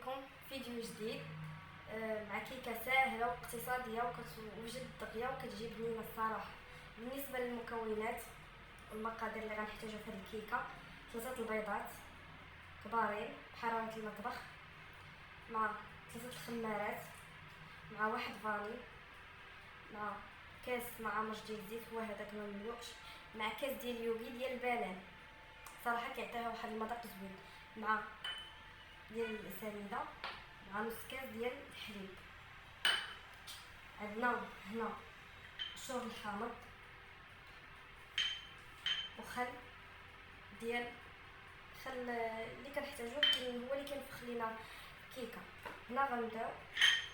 بكم فيديو جديد مع كيكه ساهله واقتصاديه وكتوجد دغيا وكتجي بنينه الصراحه. بالنسبه للمكونات والمقادير اللي غنحتاجو في هذه الكيكه: 3 البيضات كبارين بحراره المطبخ، مع 3 الخمارات، مع 1 فاني، مع كاس معامج ديال الزيت هو هذاك ما مملوحش، مع كاس ديال اليوغي ديال البنان صراحه كيعطيها واحد المذاق زوين، مع ديال السنيده، مع نص كاس ديال الحليب. عندنا هنا الشوربه الحامض وخل ديال خل اللي كنحتاجوه هو اللي كينفخ لينا الكيكه. هنا غنبداو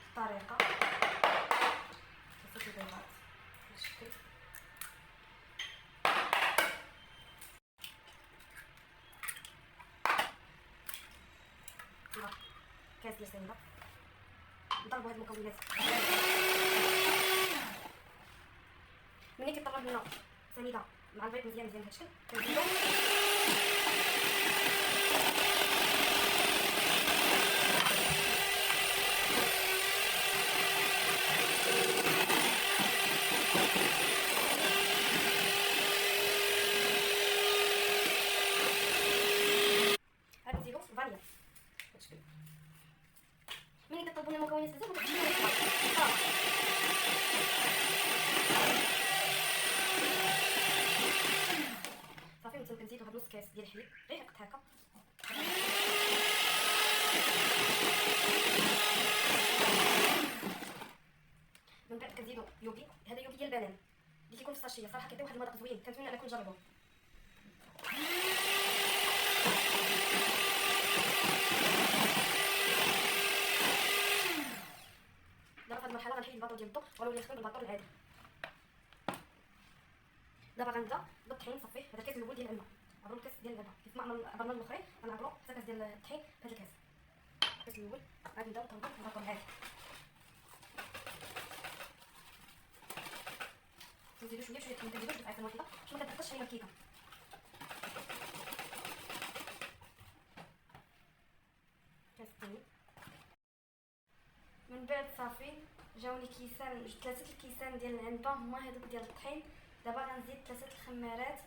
الطريقه: كيفاش البيضات بالشكل كاس ديال السنيده. نضربوا هاد المكونات ملي كيطلب لنا سنيده مع البيض مزيان بهذا الشكل كنزيدو غنزيدو فانيلا بهذا الشكل. ملي كطلبوا لنا المكونات بزاف صافي. مثلا كنزيدو هاد نص كاس ديال الحليب غير هكا هكا. من بعد كنزيدو يوغي، هذا يوغي ديال البنان اللي كيكون في الساشيه، صراحه كيعطي واحد المذاق زوين، كنتمنى انكم تجربوه. دابا في هذه المرحله غنحيد الباطور ديال الضو ونولي نخدم بالباطور العادي. دابا غنبدا بالطحين نصفيه. هذا الكاس الاول ديال العلبه، عبروا الكاس ديال العلبه كيف ما عبرنا الاخرين غنعبروا حتى كاس ديال الطحين في هذا الكاس. الكاس الاول غادي نبداو نطلبوا الباطور العادي. نزيدو شويه شويه، ما كنديروش دفعه واحده باش ما كتبقاش علينا الكيكه. كاس الثاني. من بعد صافي جاوني كيسان، 3 الكيسان ديال العنبه هما هذوك ديال الطحين. دابا غنزيد 3 الخمارات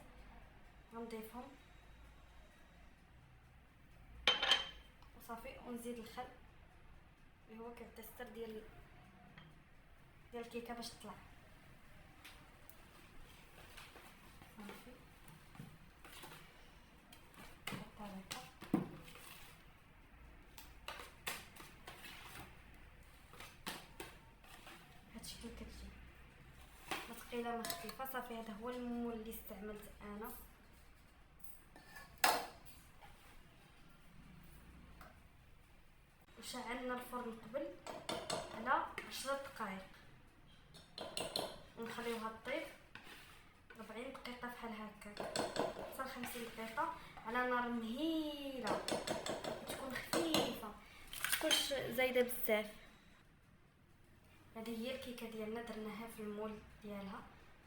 غنضيفهم وصافي، ونزيد الخل اللي هو كيعطي السر ديال الكيكه باش تطلع. صافي بالطريقه هادشي كتجي ما ثقيله ما خفيفه. صافي هذا هو المول اللي استعملت انا. وشعلنا الفرن قبل على 10 دقائق ونخليوها تطيب 40 دقيقه بحال هكا حتى 50 دقيقه على نار مهيله، تكون خفيفه متكونش زايده بزاف. هذه هي الكيكه ديالنا، درناها في المول ديالها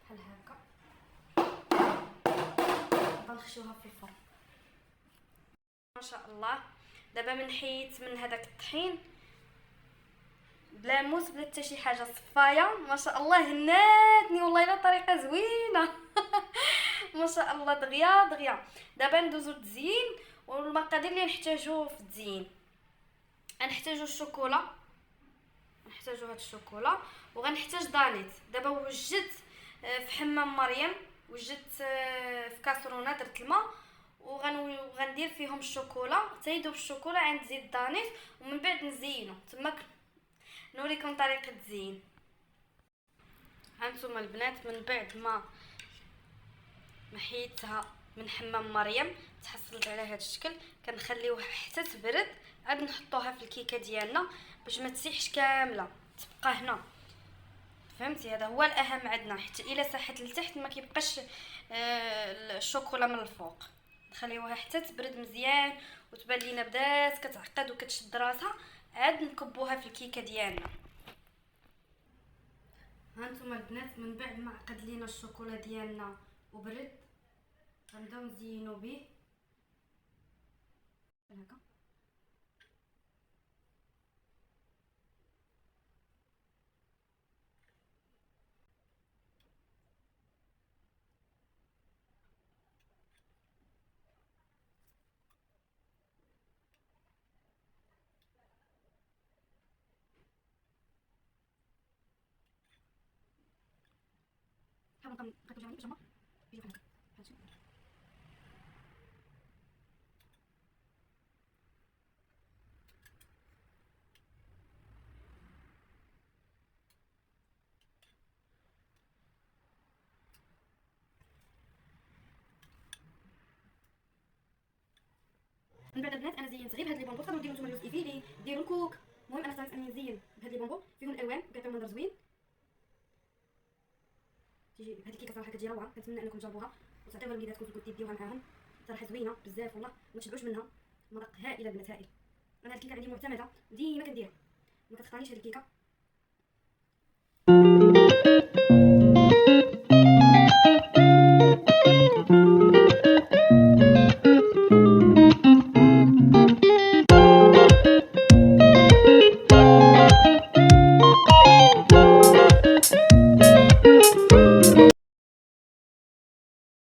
بحال هكا. غنخشوها في الفرن ما شاء الله. دابا من حيت من هذاك الطحين بلا موس بلا حتى شي حاجه، صفايه ما شاء الله. هناتني والله الا طريقه زوينه ما شاء الله، دغيا دغيا. دابا ندوزو التزيين والمقادير اللي نحتاجو في التزيين: غنحتاجو الشوكولا، نحتاجو هاد الشوكولا، وغنحتاج دانيت. دابا وجدت في حمام مريم، وجدت في كاسرونه، درت الماء وغندير فيهم الشوكولا حتى يذوب الشوكولا، عاد نزيد دانيت ومن بعد نزينو تماك. نوريكم طريقه التزيين. هانتوما البنات، من بعد ما حيدتها من حمام مريم تحصلت على هذا الشكل، كنخليوها حتى تبرد، عاد نحطوها في الكيكه ديالنا باش ما تسيحش كامله، تبقى هنا. فهمتي؟ هذا هو الاهم عندنا، حتى الا ساحت لتحت ما كيبقاش الشوكولا من الفوق. نخليوها حتى تبرد مزيان وتبان لينا بدات كتعقد وكتشد راسها، عاد نكبوها في الكيكه ديالنا. هانتوما البنات، من بعد ما عقد لينا الشوكولا ديالنا وبرد غنبداو نزينو به هكا. غنبقى نقيتو جامد باش هما يجيو بحال هكا هادشي. من بعد البنات انا زينت غير بهاد لي بونبو، تقدروا ديروا نتوما لوز ايفي ديروا الكوك. المهم انا اختاريت اني نزين بهاد لي بونبو فيهم الالوان وكيعطيو منظر زوين. تيجي هاد الكيكه صراحه كتجي روعه، كنتمنى انكم تجربوها وتعطيوها لوليداتكم في الكوتي ديوها معاهم، صراحه زوينه بزاف والله ما تشبعوش منها. مذاق هائل البنات هائل. انا هاد الكيكه عندي معتمده وديما كنديرها، ما كتخطانيش هاد الكيكه.